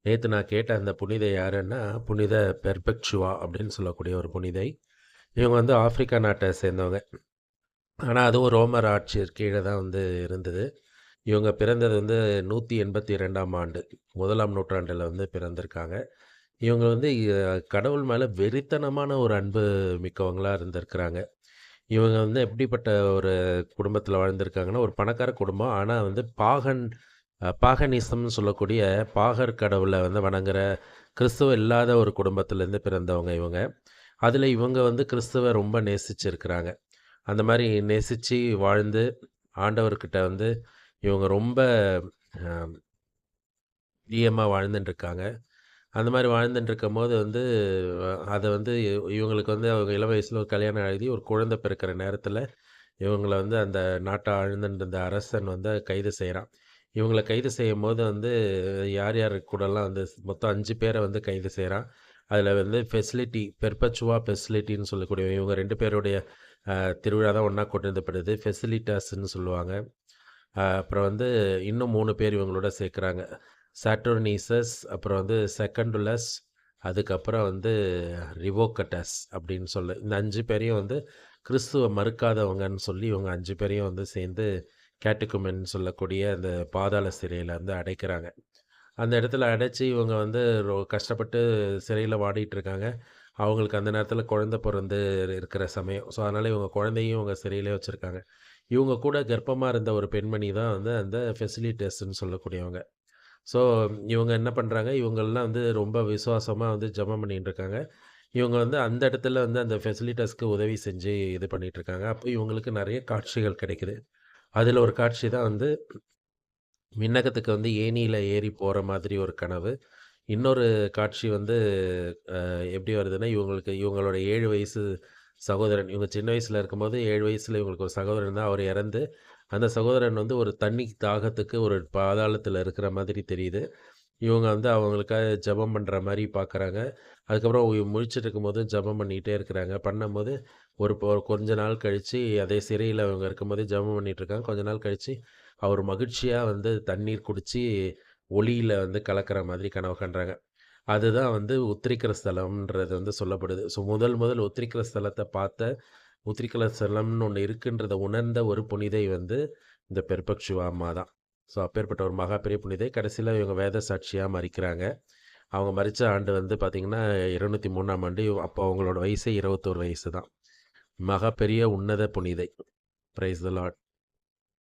நேத்து நான் கேட்ட அந்த புனிதை யாருன்னா, புனித பெர்பெக்சுவா அப்படின்னு சொல்லக்கூடிய ஒரு புனிதை. இவங்க வந்து ஆப்பிரிக்கா நாட்ட சேர்ந்தவங்க. ஆனா அதுவும் ரோமர் ஆட்சியர் கீழ தான் வந்து இருந்தது. இவங்க பிறந்தது வந்து 182ஆம் ஆண்டு. 1ஆம் நூற்றாண்டுல வந்து பிறந்திருக்காங்க. இவங்க வந்து கடவுள் மேல வெறித்தனமான ஒரு அன்பு மிக்கவங்களா இருந்திருக்கிறாங்க. இவங்க வந்து எப்படிப்பட்ட ஒரு குடும்பத்தில வாழ்ந்திருக்காங்கன்னா, ஒரு பணக்கார குடும்பம். ஆனா வந்து பாகனிசம்னு சொல்லக்கூடிய பாகர் கடவுள வந்து வணங்குற கிறிஸ்துவ இல்லாத ஒரு குடும்பத்திலேருந்து பிறந்தவங்க இவங்க. அதில இவங்க வந்து கிறிஸ்துவ ரொம்ப நேசிச்சிருக்கிறாங்க. அந்த மாரி நேசிச்சு வாழ்ந்து ஆண்டவர்கிட்ட வந்து இவங்க ரொம்ப அ பிரியமா வாழ்ந்துட்டுருக்காங்க. அந்த மாரி வாழ்ந்துட்டுருக்கும்போது வந்து அத வந்து இவங்களுக்கு வந்து அவங்க இளம் வயசுல ஒரு கல்யாணம் எழுதி ஒரு குழந்தை பிறக்கிற நேரத்தில இவங்கள வந்து அந்த நாட்ட ஆழ்ந்துட்டு அரசன் வந்து கைது செய்றான். இவங்கள கைது செய்யும்போது வந்து யார் யார் கூடலாம் வந்து மொத்தம் 5 பேர வந்து கைது செய்றான். அதில வந்து பெர்பச்சுவா ஃபெசிலிட்டின்னு சொல்லக்கூடிய இவங்க 2 பேருடைய திருவிழா தான் ஒண்ணா கொண்டாடப்படுது. ஃபெசிலிட்டாஸ்ன்னு சொல்லுவாங்க. அப்புறம் வந்து இன்னும் 3 பேர் இவங்களோட சேர்க்குறாங்க. சாட்டர்னீசஸ், அப்புறம் வந்து செகண்டுலஸ், அதுக்கப்புறம் வந்து ரிவோகட்டஸ் அப்படின்னு சொல்லு. இந்த 5 பேரையும் வந்து கிறிஸ்துவ மறுக்காதவங்கன்னு சொல்லி இவங்க 5 பேரையும் வந்து சேர்ந்து கேட்டகுமென் சொல்லக்கூடிய அந்த பாதாள சிறையில வந்து அடைக்கிறாங்க. அந்த இடத்துல அடைச்சு இவங்க வந்து கஷ்டப்பட்டு சிறையில வாடிட்டு இருக்காங்க. அவங்களுக்கு அந்த நேரத்தில குழந்தை பொறந்து இருக்கிற சமயம். ஸோ, அதனால இவங்க குழந்தையும் இவங்க சிறையிலே வச்சிருக்காங்க. இவங்க கூட கர்ப்பமா இருந்த ஒரு பெண்மணி தான் வந்து அந்த ஃபெசிலிட்டஸ்ன்னு சொல்லக்கூடியவங்க. ஸோ, இவங்க என்ன பண்றாங்க, இவங்கலாம் வந்து ரொம்ப விசுவாசமா வந்து ஜெபம் பண்ணிட்டு இருக்காங்க. இவங்க வந்து அந்த இடத்துல வந்து அந்த ஃபெசிலிட்டஸ்க்கு உதவி செஞ்சு இது பண்ணிட்டு இருக்காங்க. அப்போ இவங்களுக்கு நெறைய காட்சிகள் கிடைக்குது. அதில ஒரு காட்சி தான் வந்து விண்ணகத்துக்கு வந்து ஏணியில ஏறி போற மாதிரி ஒரு கனவு. இன்னொரு காட்சி வந்து எப்படி வருதுன்னா, இவங்களோட 7 வயசு சகோதரன். இவங்க சின்ன வயசுல இருக்கும்போது 7 வயசுல இவங்களுக்கு ஒரு சகோதரன் தான். அவர் இறந்து, அந்த சகோதரன் வந்து ஒரு தண்ணி தாகத்துக்கு ஒரு பாதாளத்தில இருக்கிற மாதிரி தெரியுது. இவங்க வந்து அவங்களுக்காக ஜெபம் பண்ற மாரி பார்க்குறாங்க. அதுக்கப்புறம் முழிச்சுட்டு இருக்கும்போது ஜெபம் பண்ணிட்டே இருக்கிறாங்க. பண்ணும்போது ஒரு கொஞ்ச நாள் கழிச்சு அதே சிறையில அவங்க இருக்கும்போதே ஜெபம் பண்ணிட்டு இருக்காங்க. கொஞ்ச நாள் கழிச்சு அவர் மகிழ்ச்சியா வந்து தண்ணீர் குடிச்சு ஒளியில வந்து கலக்கிற மாதிரி கனவு காண்றாங்க. அதுதான் வந்து உத்திரிக்கிற ஸ்தலம்ன்றது வந்து சொல்லப்படுது. ஸோ முதல் முதல் உத்திரிக்கிற ஸ்தலத்த பார்த்த, உத்திரிக்கிற ஸ்தலம்னு ஒண்ணு இருக்குன்றத உணர்ந்த ஒரு புனிதை வந்து இந்த பெர்பெக்சுவா அம்மா தான். ஸோ அப்பேற்பட்ட ஒரு மகா பெரிய புனிதை. கடைசியில இவங்க வேத சாட்சியா மரிக்கிறாங்க. அவங்க மரிச்ச ஆண்டு வந்து பார்த்தீங்கன்னா, 203ஆம் ஆண்டு. அப்போ அவங்களோட வயசே 21 வயசு தான். மகா பெரிய உன்னத புனிதை. Praise the Lord.